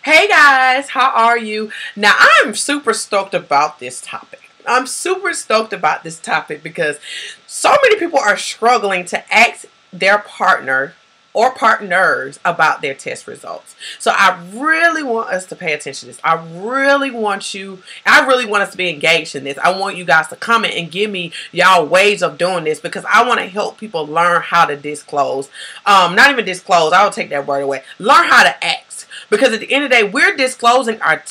Hey guys, how are you? Now I'm super stoked about this topic. I'm super stoked about this topic because so many people are struggling to ask their partner or partners about their test results. So I really want us to pay attention to this. I really want us to be engaged in this. I want you guys to comment and give me y'all ways of doing this because I want to help people learn how to disclose. Not even disclose, I will take that word away. Learn how to act. Because at the end of the day, we're disclosing our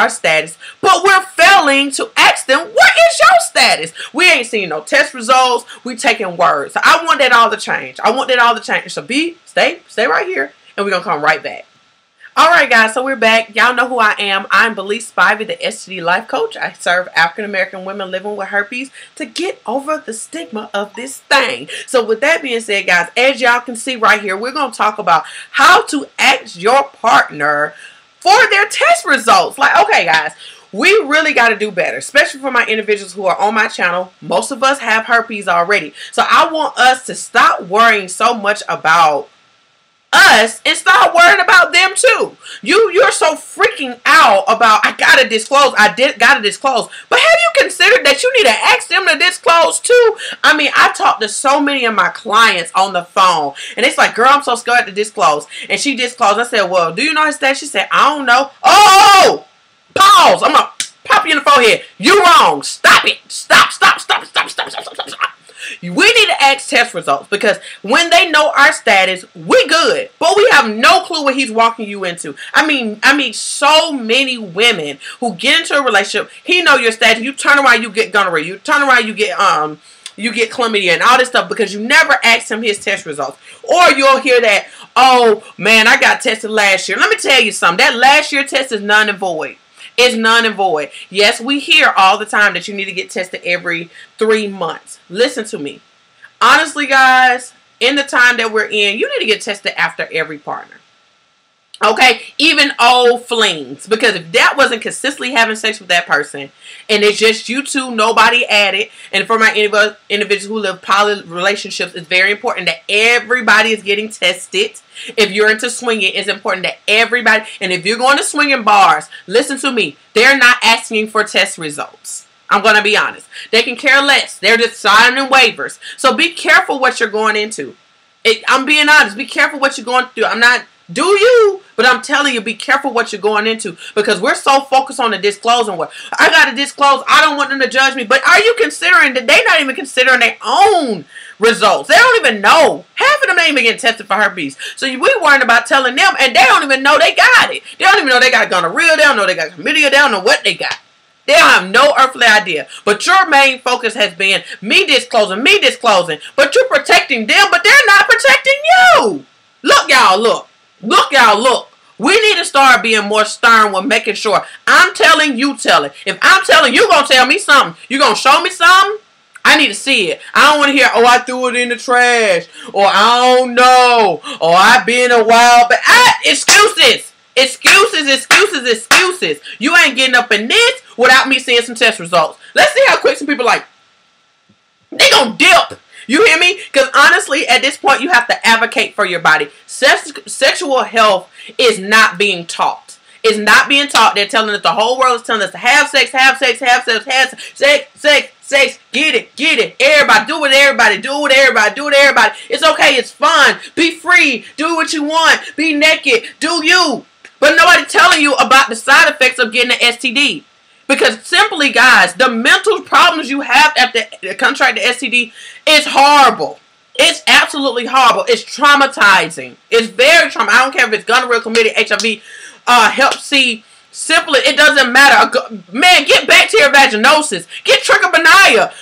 status, but we're failing to ask them, what is your status? We ain't seen no test results. We taking words. So I want that all to change. So stay right here, and we're going to come right back. Alright guys, so we're back. Y'all know who I am. I'm Belize Spivey, the STD Life Coach. I serve African American women living with herpes to get over the stigma of this thing. So with that being said, guys, as y'all can see right here, we're going to talk about how to ask your partner for their test results. Like, okay guys, we really got to do better, especially for my individuals who are on my channel. Most of us have herpes already. So I want us to stop worrying so much about us and start worrying about them too. You're so freaking out about I gotta disclose, gotta disclose. But have you considered that you need to ask them to disclose too? I mean, I talked to so many of my clients on the phone and it's like, girl, I'm so scared to disclose. And she disclosed. I said, well, do you know his status? She said, I don't know. Oh, pause. I'm gonna pop you in the forehead. You wrong. Stop it. Stop. We need to ask test results because when they know our status, we good. But we have no clue what he's walking you into. I mean, so many women who get into a relationship, he know your status. You turn around, you get gonorrhea. You turn around, you get chlamydia and all this stuff because you never asked him his test results. Or you'll hear that, oh man, I got tested last year. Let me tell you something. That last year test is none and void. It's none and void. Yes, we hear all the time that you need to get tested every 3 months. Listen to me. Honestly, guys, in the time that we're in, you need to get tested after every partner. Okay? Even old flings. Because if that wasn't consistently having sex with that person, and it's just you two, nobody added, and for my individuals who live poly relationships, it's very important that everybody is getting tested. If you're into swinging, it's important that everybody, and if you're going to swinging bars, listen to me, they're not asking for test results. I'm going to be honest. They can care less. They're just signing waivers. So be careful what you're going into. I'm being honest. Be careful what you're going through. I'm not, do you? But I'm telling you, be careful what you're going into. Because we're so focused on the disclosing. What I got to disclose. I don't want them to judge me. But are you considering that they're not even considering their own results? They don't even know. Half of them ain't even getting tested for herpes. So we worrying about telling them. And they don't even know they got it. They don't even know they got gonorrhea. They don't know they got chlamydia. They don't know what they got. They don't have no earthly idea. But your main focus has been me disclosing. But you're protecting them, but they're not protecting you. Look, y'all, look. Look, y'all, look. We need to start being more stern with making sure I'm telling, you telling. If I'm telling, you going to tell me something. You going to show me something? I need to see it. I don't want to hear, oh, I threw it in the trash. Or I don't know. Or I've been a while. But excuses. Excuses. You ain't getting up in this without me seeing some test results. Let's see how quick some people like, they gonna dip. You hear me? Because honestly, at this point, you have to advocate for your body. Sexual health is not being taught. It's not being taught. They're telling us, the whole world is telling us to have sex. Get it. Everybody, do it, everybody. It's okay. It's fun. Be free. Do what you want. Be naked. Do you. But nobody telling you about the side effects of getting an STD. Because simply, guys, the mental problems you have after contract the STD is horrible. It's absolutely horrible. It's traumatizing. It's very traumatizing. I don't care if it's gonorrhea, chlamydia, HIV, Hep C, syphilis. It doesn't matter. Man, get bacterial vaginosis. Get trichomoniasis.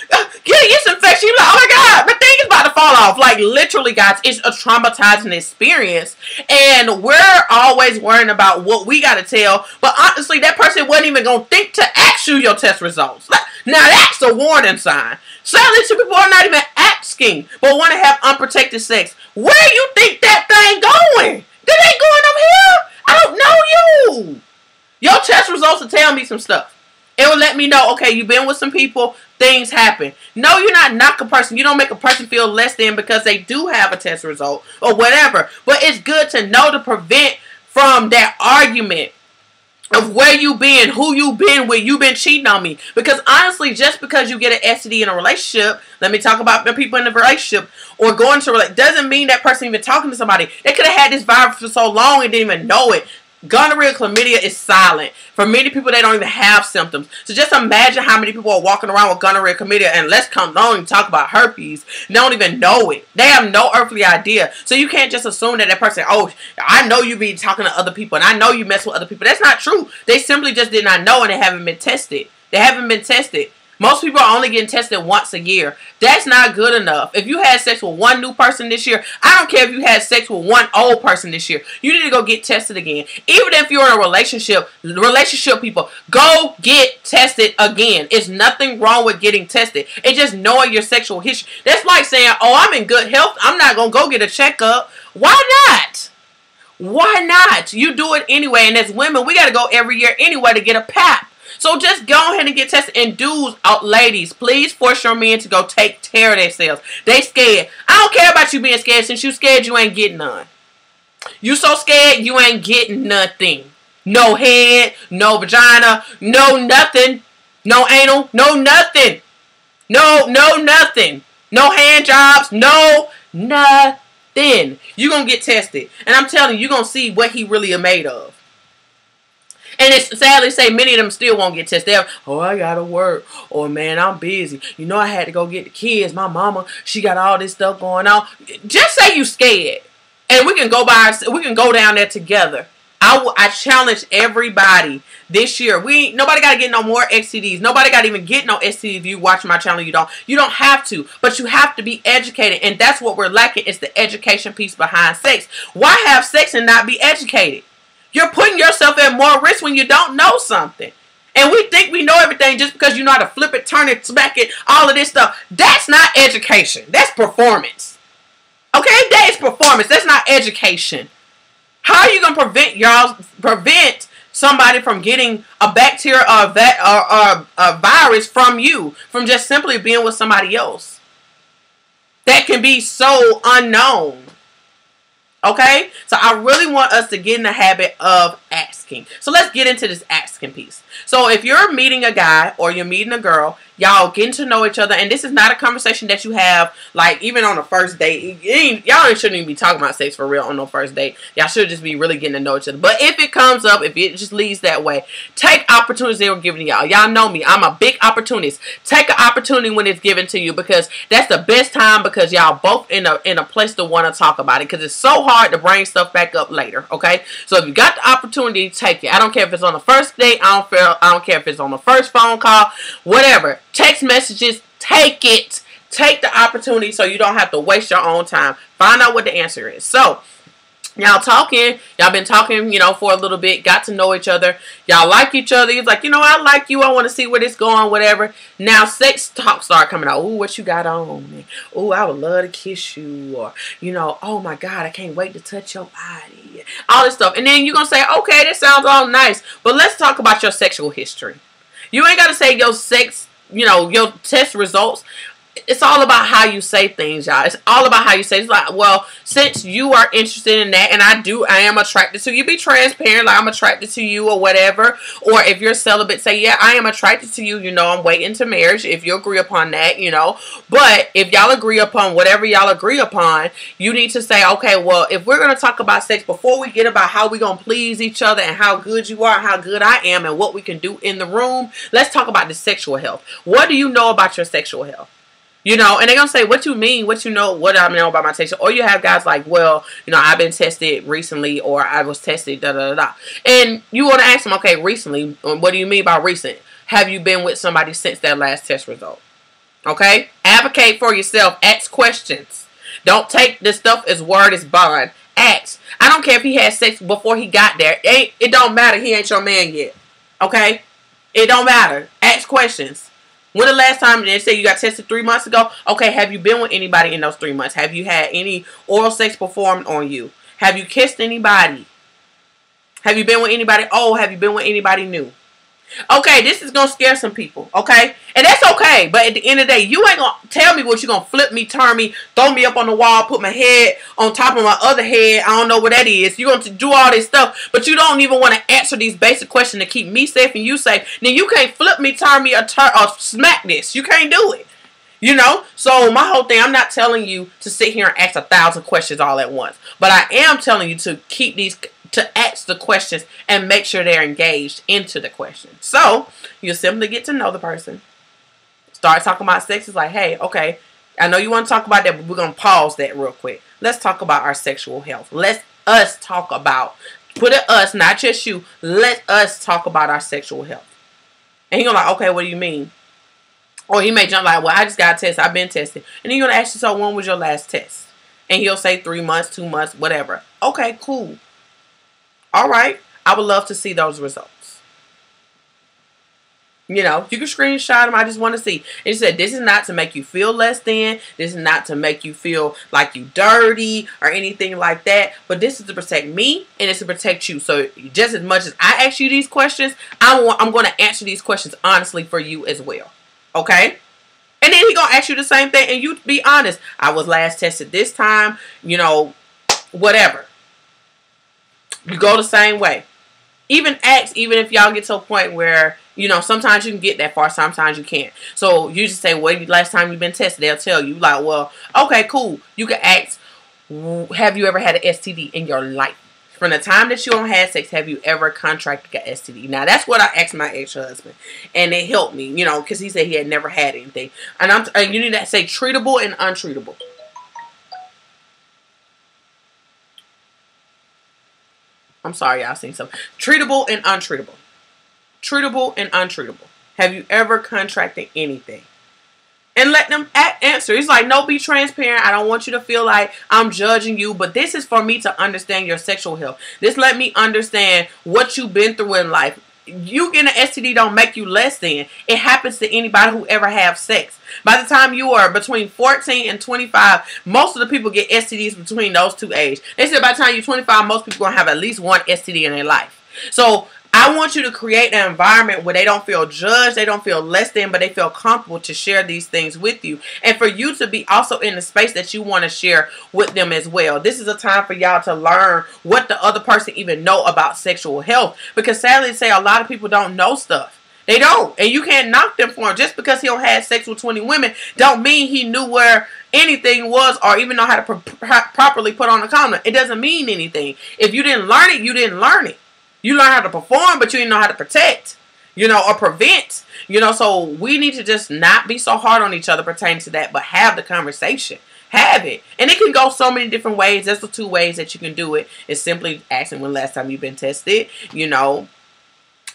Get a yeast infection. You're like, oh my God, my thing is about to fall off. Like, literally, guys, it's a traumatizing experience. And we're always worrying about what we got to tell. But honestly, that person wasn't even going to think to ask you your test results. Now, that's a warning sign. Sadly, some people are not even asking, but want to have unprotected sex. Where you think that thing going? That ain't going up here. I don't know you. Your test results will tell me some stuff. It will let me know, okay, you've been with some people, things happen. No, you're not knock a person. You don't make a person feel less than because they do have a test result or whatever. But it's good to know to prevent from that argument of where you been, who you been with, you been cheating on me. Because honestly, just because you get an STD in a relationship, let me talk about the people in the relationship, or going to a relationship, doesn't mean that person even talking to somebody. They could have had this virus for so long and didn't even know it. Gonorrhea, chlamydia is silent. For many people, they don't even have symptoms. So just imagine how many people are walking around with gonorrhea, chlamydia, and let's come on and talk about herpes. They don't even know it. They have no earthly idea. So you can't just assume that person, oh, I know you be talking to other people, and I know you mess with other people. That's not true. They simply just did not know, and they haven't been tested. They haven't been tested. Most people are only getting tested once a year. That's not good enough. If you had sex with one new person this year, I don't care if you had sex with one old person this year. You need to go get tested again. Even if you're in a relationship people, go get tested again. It's nothing wrong with getting tested. It's just knowing your sexual history. That's like saying, oh, I'm in good health, I'm not going to go get a checkup. Why not? Why not? You do it anyway. And as women, we got to go every year anyway to get a PAP. So just go ahead and get tested. And dudes, ladies, please force your men to go take care of themselves. They scared. I don't care about you being scared. Since you scared, you ain't getting none. You so scared, you ain't getting nothing. No head, no vagina, no nothing. No anal, no nothing. No nothing. No hand jobs, no nothing. You gonna get tested. And I'm telling you, you're gonna see what he really are made of. And it's sadly say many of them still won't get tested. They're, oh, I gotta work. Or man, I'm busy. You know, I had to go get the kids. My mama, she got all this stuff going on. Just say you scared, and we can go down there together. I challenge everybody this year. Nobody got to get no more STDs. Nobody got to even get no STDs. If you watch my channel, you don't have to, but you have to be educated, and that's what we're lacking. It's the education piece behind sex. Why have sex and not be educated? You're putting yourself at more risk when you don't know something. And we think we know everything just because you know how to flip it, turn it, smack it, all of this stuff. That's not education. That's performance. Okay? That is performance. That's not education. How are you going to prevent somebody from getting a bacteria or a virus from you, from just simply being with somebody else? That can be so unknown. Okay? So I really want us to get in the habit of asking. So let's get into this asking piece. So if you're meeting a guy or you're meeting a girl, y'all getting to know each other, and this is not a conversation that you have like even on a first date. Y'all shouldn't even be talking about sex for real on no first date. Y'all should just be really getting to know each other. But if it comes up, if it just leads that way, take opportunities they were giving y'all. Y'all know me. I'm a big opportunist. Take an opportunity when it's given to you, because that's the best time, because y'all both in a place to want to talk about it, because it's so hard to bring stuff back up later. Okay? So if you got the opportunity, take it. I don't care if it's on the first date. I don't care if it's on the first phone call. Whatever. Text messages, take it. Take the opportunity so you don't have to waste your own time. Find out what the answer is. So, y'all been talking, for a little bit, got to know each other. Y'all like each other. It's like, I like you. I want to see where this going, whatever. Now, sex talk start coming out. Ooh, what you got on? Ooh, I would love to kiss you. Or, oh my God, I can't wait to touch your body. All this stuff. And then you're going to say, okay, that sounds all nice. But let's talk about your sexual history. You ain't got to say your sex, your test results. It's all about how you say things, y'all. It's all about how you say it. It's like, well, since you are interested in that, and I am attracted to you, be transparent, like I'm attracted to you or whatever. Or if you're celibate, say, yeah, I am attracted to you, I'm waiting to marriage, if you agree upon that, But if y'all agree upon whatever y'all agree upon, you need to say, okay, well, if we're going to talk about sex, before we get about how we're going to please each other and how good you are, how good I am, and what we can do in the room, let's talk about the sexual health. What do you know about your sexual health? And they're going to say, what you mean, what I know about my sexual. Or you have guys like, well, I've been tested recently, or I was tested, da-da-da-da. And you want to ask them, okay, recently, what do you mean by recent? Have you been with somebody since that last test result? Okay? Advocate for yourself. Ask questions. Don't take this stuff as word as bond. Ask. I don't care if he had sex before he got there. It don't matter. He ain't your man yet. Okay? It don't matter. Ask questions. When the last time they say you got tested 3 months ago? Okay, have you been with anybody in those 3 months? Have you had any oral sex performed on you? Have you kissed anybody? Have you been with anybody? Oh, have you been with anybody new? Okay, this is going to scare some people, okay? And that's okay, but at the end of the day, you ain't going to tell me what you're going to flip me, turn me, throw me up on the wall, put my head on top of my other head. I don't know what that is. You're going to do all this stuff, but you don't even want to answer these basic questions to keep me safe and you safe. Then you can't flip me, turn me, or smack this. You can't do it. You know? So my whole thing, I'm not telling you to sit here and ask 1,000 questions all at once. But I am telling you to keep these, to ask the questions and make sure they're engaged into the question. So you simply get to know the person. Start talking about sex. It's like, hey, okay, I know you want to talk about that, but we're going to pause that real quick. Let's talk about our sexual health. Let us talk about, put it us, not just you. Let us talk about our sexual health. And he's like, okay, what do you mean? Or he may jump like, well, I just got a test. I've been tested. And then you're going to ask you, so when was your last test? And he'll say 3 months, 2 months, whatever. Okay, cool. All right. I would love to see those results. You know, you can screenshot them. I just want to see. And he said, this is not to make you feel less than. This is not to make you feel like you dirty or anything like that. But this is to protect me and it's to protect you. So just as much as I ask you these questions, I'm going to answer these questions honestly for you as well. Okay? And then he's going to ask you the same thing. And you be honest. I was last tested this time. You know, whatever. You go the same way. Even ask, even if y'all get to a point where, you know, sometimes you can get that far, sometimes you can't. So you just say, when last time you've been tested, they'll tell you. Like, well, okay, cool. You can ask, have you ever had an STD in your life? From the time that you don't have sex, have you ever contracted an STD? Now, that's what I asked my ex-husband. And it helped me, you know, because he said he had never had anything. And you need to say treatable and untreatable. I'm sorry, y'all seen something. Treatable and untreatable. Treatable and untreatable. Have you ever contracted anything? And let them answer. It's like, no, be transparent. I don't want you to feel like I'm judging you. But this is for me to understand your sexual health. This let me understand what you've been through in life. You getting an STD don't make you less than. It happens to anybody who ever have sex. By the time you are between 14 and 25, most of the people get STDs between those two ages. They said by the time you're 25, most people are going to have at least one STD in their life. So I want you to create an environment where they don't feel judged, they don't feel less than, but they feel comfortable to share these things with you. And for you to be also in the space that you want to share with them as well. This is a time for y'all to learn what the other person even know about sexual health. Because sadly to say, a lot of people don't know stuff. They don't. And you can't knock them for it. Just because he don't have sex with 20 women don't mean he knew where anything was or even know how to properly put on a condom. It doesn't mean anything. If you didn't learn it, you didn't learn it. You learn how to perform, but you didn't know how to protect, you know, or prevent, you know. So we need to just not be so hard on each other pertaining to that, but have the conversation. Have it. And it can go so many different ways. There's the 2 ways that you can do it. It's simply asking when last time you've been tested, you know.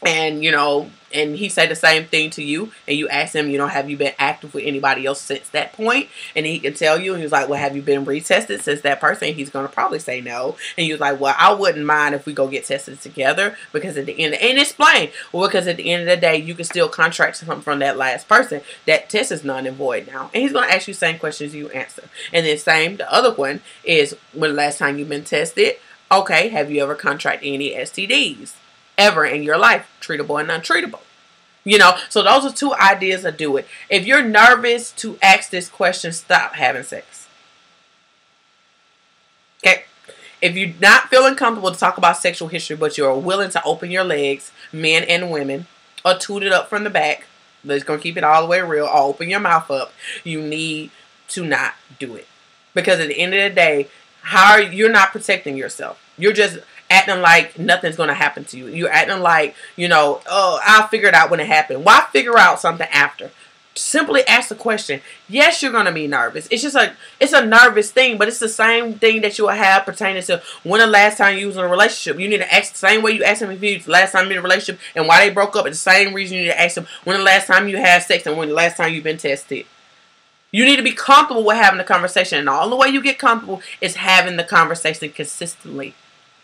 And, you know, and he said the same thing to you. And you ask him, you know, have you been active with anybody else since that point? And he can tell you. And he's like, well, have you been retested since that person? He's going to probably say no. And he was like, well, I wouldn't mind if we go get tested together. Because at the end, and explain. Well, because at the end of the day, you can still contract something from that last person. That test is null and void now. And he's going to ask you the same questions you answer. And then the other one is, when the last time you've been tested? Okay, have you ever contracted any STDs? Ever in your life, treatable and untreatable. You know, so those are 2 ideas to do it. If you're nervous to ask this question, stop having sex. Okay? If you're not feeling comfortable to talk about sexual history, but you're willing to open your legs, men and women, or toot it up from the back, let's go keep it all the way real, or open your mouth up, you need to not do it. Because at the end of the day, you're not protecting yourself. You're just acting like nothing's going to happen to you. You're acting like, you know, oh, I'll figure it out when it happens. Why figure out something after? Simply ask the question. Yes, you're going to be nervous. It's just it's a nervous thing, but it's the same thing that you will have pertaining to when the last time you was in a relationship. You need to ask the same way you asked them if you the last time you in a relationship and why they broke up. It's the same reason you need to ask them when the last time you had sex and when the last time you've been tested. You need to be comfortable with having the conversation. And the only way you get comfortable is having the conversation consistently.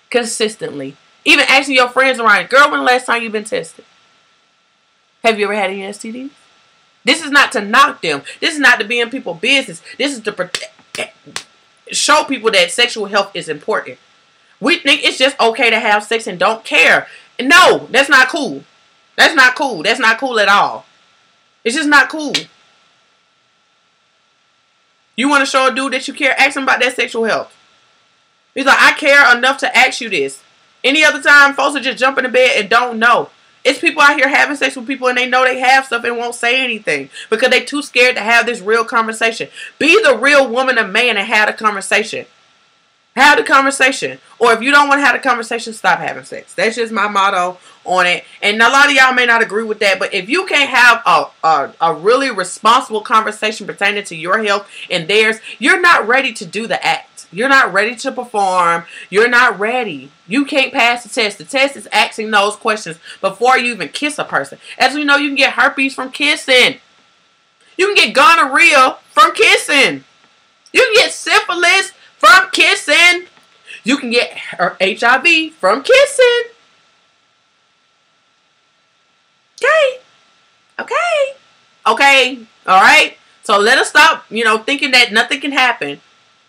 Consistently. Even asking your friends around, girl, when the last time you've been tested? Have you ever had any STDs? This is not to knock them. This is not to be in people's business. This is to show people that sexual health is important. We think it's just okay to have sex and don't care. No, that's not cool. That's not cool. That's not cool at all. It's just not cool. You want to show a dude that you care? Ask him about their sexual health. He's like, I care enough to ask you this. Any other time, folks will just jump in the bed and don't know. It's people out here having sex with people and they know they have stuff and won't say anything because they too scared to have this real conversation. Be the real woman and man and have the conversation. Have the conversation. Or if you don't want to have the conversation, stop having sex. That's just my motto on it. And a lot of y'all may not agree with that, but if you can't have a really responsible conversation pertaining to your health and theirs, you're not ready to do the act. You're not ready to perform. You're not ready. You can't pass the test. The test is asking those questions before you even kiss a person. As we know, you can get herpes from kissing. You can get gonorrhea from kissing. You can get syphilis from kissing. You can get HIV from kissing. Okay. Okay. Okay. All right. So let us stop, thinking that nothing can happen.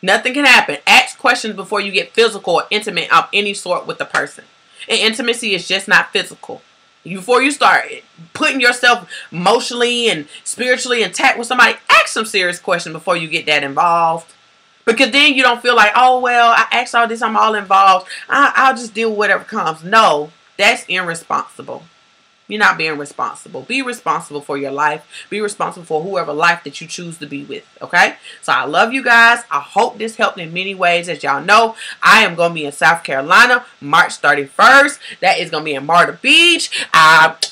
Nothing can happen. Ask questions before you get physical or intimate of any sort with the person. And intimacy is just not physical. Before you start putting yourself emotionally and spiritually intact with somebody, ask some serious questions before you get that involved. Because then you don't feel like, oh, well, I asked all this, I'm all involved. I'll just deal with whatever comes. No, that's irresponsible. You're not being responsible. Be responsible for your life. Be responsible for whoever life that you choose to be with. Okay? So I love you guys. I hope this helped in many ways. As y'all know, I am going to be in South Carolina March 31st. That is going to be in Myrtle Beach.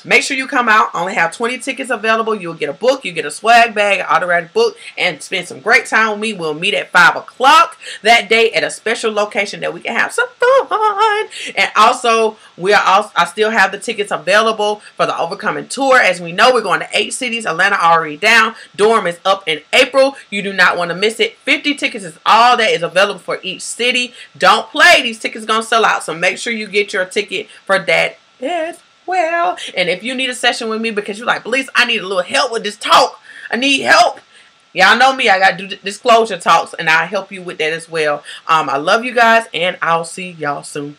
Make sure you come out. I only have 20 tickets available. You'll get a book. You get a swag bag, an autographed book, and spend some great time with me. We'll meet at 5 o'clock that day at a special location that we can have some fun. And also, I still have the tickets available for the Overcoming Tour. As we know, we're going to 8 cities. Atlanta already down. Durham is up in April. You do not want to miss it. 50 tickets is all that is available for each city. Don't play. These tickets are going to sell out. So make sure you get your ticket for that as well. And if you need a session with me because you're like, Belize, I need a little help with this talk. I need help. Y'all know me. I got to do disclosure talks and I'll help you with that as well. I love you guys and I'll see y'all soon.